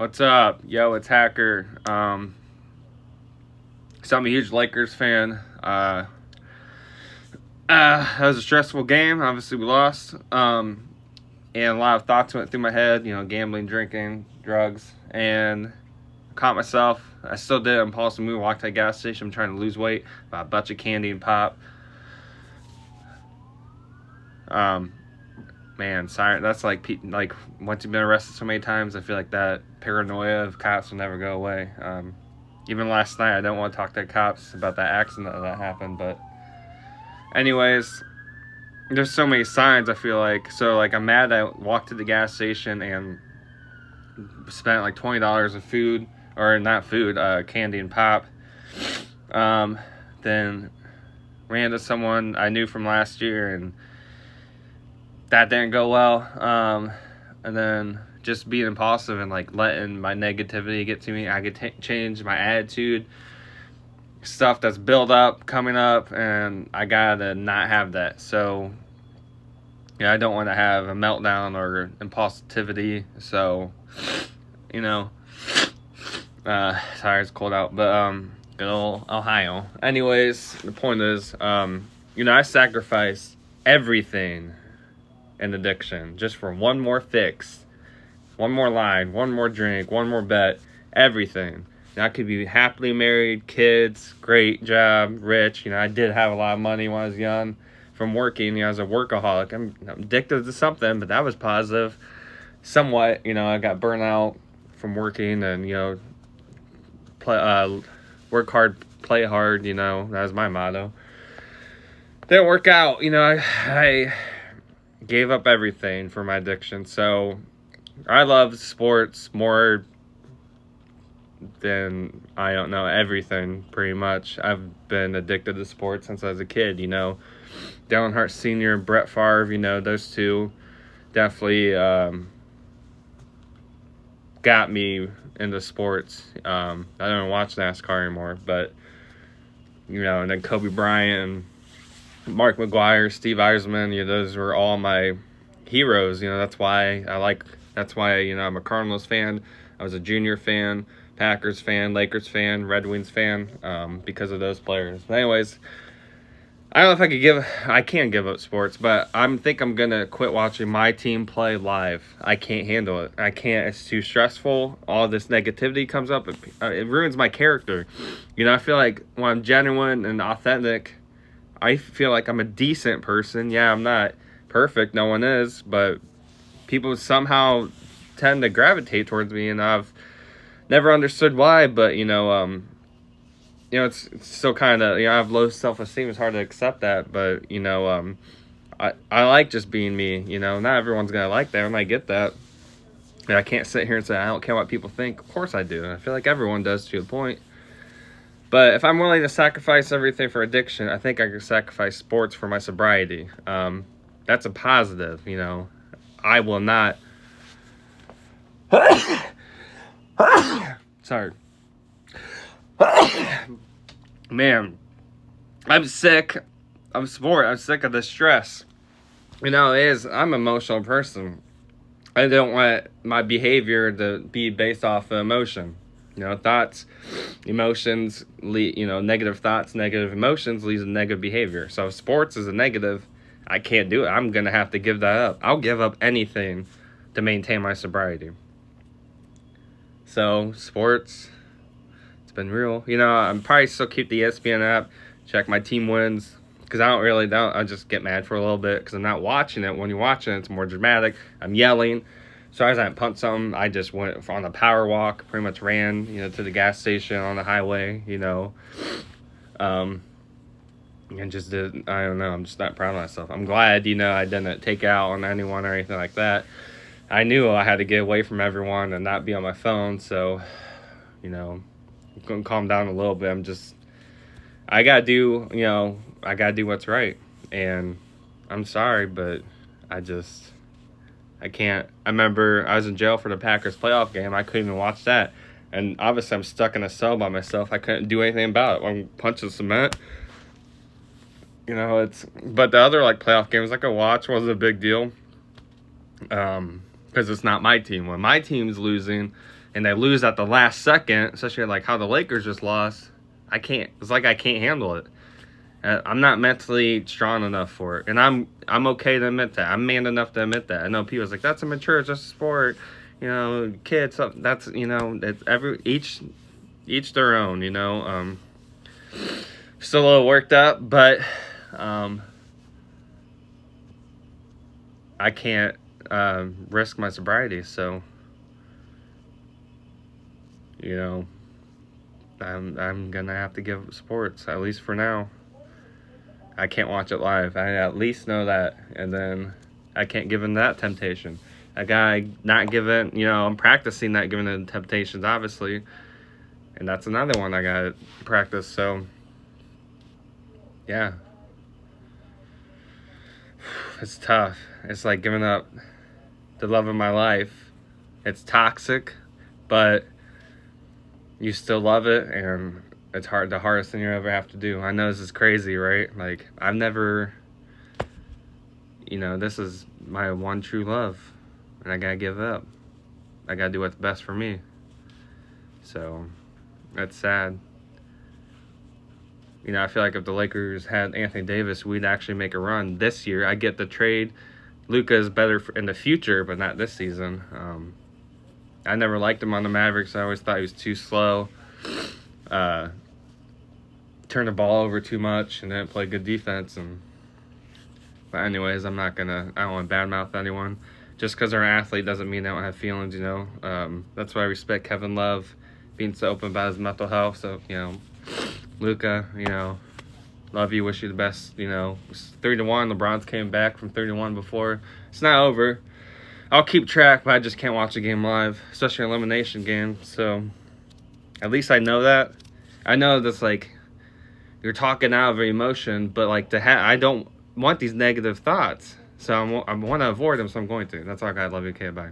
What's up? Yo, it's Hacker. So I'm a huge Lakers fan. That was a stressful game. Obviously, we lost. And a lot of thoughts went through my head. Gambling, drinking, drugs, and I caught myself. I still did an impulsive move. Walked to a gas station. I'm trying to lose weight. Bought a bunch of candy and pop. Man, sorry. That's like once you've been arrested so many times, I feel like that paranoia of cops will never go away. Even last night, I don't want to talk to the cops about that accident that happened, but anyways, there's so many signs, I feel like. So, I'm mad I walked to the gas station and spent like $20 of food, or not food, candy and pop. Then ran into someone I knew from last year, and that didn't go well. And then just being impulsive and letting my negativity get to me, I could change my attitude. Stuff that's built up, coming up, and I gotta not have that. So, I don't want to have a meltdown or impulsivity. So, sorry, it's cold out, but good old Ohio. Anyways, the point is, I sacrifice everything in addiction just for one more fix, one more line, one more drink, one more bet, everything. I could be happily married, kids, great job, rich. I did have a lot of money when I was young from working. I was a workaholic. I'm addicted to something, but that was positive. Somewhat, I got burnt out from working and, work hard, play hard, that was my motto. Didn't work out, I gave up everything for my addiction. So I love sports more than, I don't know, everything pretty much. I've been addicted to sports since I was a kid, Dale Earnhardt Sr. and Brett Favre, those two definitely got me into sports. I don't watch NASCAR anymore, but, and then Kobe Bryant and Mark McGwire, Steve Eisman, those were all my heroes. That's why I'm a Cardinals fan. I was a Junior fan, Packers fan, Lakers fan, Red Wings fan, because of those players. But anyways, I don't know if I can give up sports, but I think I'm going to quit watching my team play live. I can't handle it. I can't. It's too stressful. All this negativity comes up. It ruins my character. I feel like when I'm genuine and authentic, I feel like I'm a decent person. Yeah, I'm not perfect. No one is, but people somehow tend to gravitate towards me, and I've never understood why, but, it's still kind of, I have low self-esteem. It's hard to accept that, but, I like just being me, not everyone's going to like that, and I get that. And I can't sit here and say, I don't care what people think. Of course I do. I feel like everyone does to a point. But if I'm willing to sacrifice everything for addiction, I think I could sacrifice sports for my sobriety. That's a positive, I will not. Sorry. Man, I'm sick of sport. I'm sick of the stress. I'm an emotional person. I don't want my behavior to be based off of emotion. Thoughts, emotions, negative thoughts, negative emotions leads to negative behavior. So if sports is a negative, I can't do it. I'm going to have to give that up. I'll give up anything to maintain my sobriety. So sports, it's been real. I'm probably still keep the ESPN app, check my team wins, because I just get mad for a little bit because I'm not watching it. When you're watching it, it's more dramatic. I'm yelling. So as I punt something, I just went on a power walk, pretty much ran, to the gas station on the highway, and just did, I don't know, I'm just not proud of myself. I'm glad, I didn't take out on anyone or anything like that. I knew I had to get away from everyone and not be on my phone, so, I'm going to calm down a little bit. I got to do what's right, and I'm sorry, but I can't. I remember I was in jail for the Packers playoff game. I couldn't even watch that. And obviously I'm stuck in a cell by myself. I couldn't do anything about it. I'm punching cement. But the other playoff games I could watch wasn't a big deal. Because it's not my team. When my team's losing and they lose at the last second, especially like how the Lakers just lost, I can't. It's like I can't handle it. I'm not mentally strong enough for it, and I'm okay to admit that. I'm man enough to admit that. I know people's like, that's immature, it's just a sport, you know, kids. That's, you know, it's each their own, you know. Still a little worked up, but I can't risk my sobriety, so, you know, I'm gonna have to give up sports, at least for now. I can't watch it live. I at least know that, and then I can't give in that temptation. I gotta not give in. You know, I'm practicing not giving in temptations, obviously, and that's another one I gotta practice. So, yeah, it's tough. It's like giving up the love of my life. It's toxic, but you still love it, and it's the hardest thing you ever have to do. I know this is crazy, right? Like, I've never, you know, this is my one true love, and I gotta give up. I gotta do what's best for me. So, that's sad. You know, I feel like if the Lakers had Anthony Davis, we'd actually make a run this year. I get the trade. Luka is better in the future, but not this season. I never liked him on the Mavericks. I always thought he was too slow. Turned the ball over too much and didn't play good defense. But anyways, I don't want to badmouth anyone. Just because they're an athlete doesn't mean they don't have feelings, you know. That's why I respect Kevin Love being so open about his mental health. So, you know, Luka, you know, love you, wish you the best. You know, it's 3-1. LeBron's came back from 3-1 before. It's not over. I'll keep track, but I just can't watch a game live, especially an elimination game. So at least I know that. I know that's like you're talking out of emotion, but like I don't want these negative thoughts. So I want to avoid them, so I'm going to. That's all, guys. Love you. Okay, bye.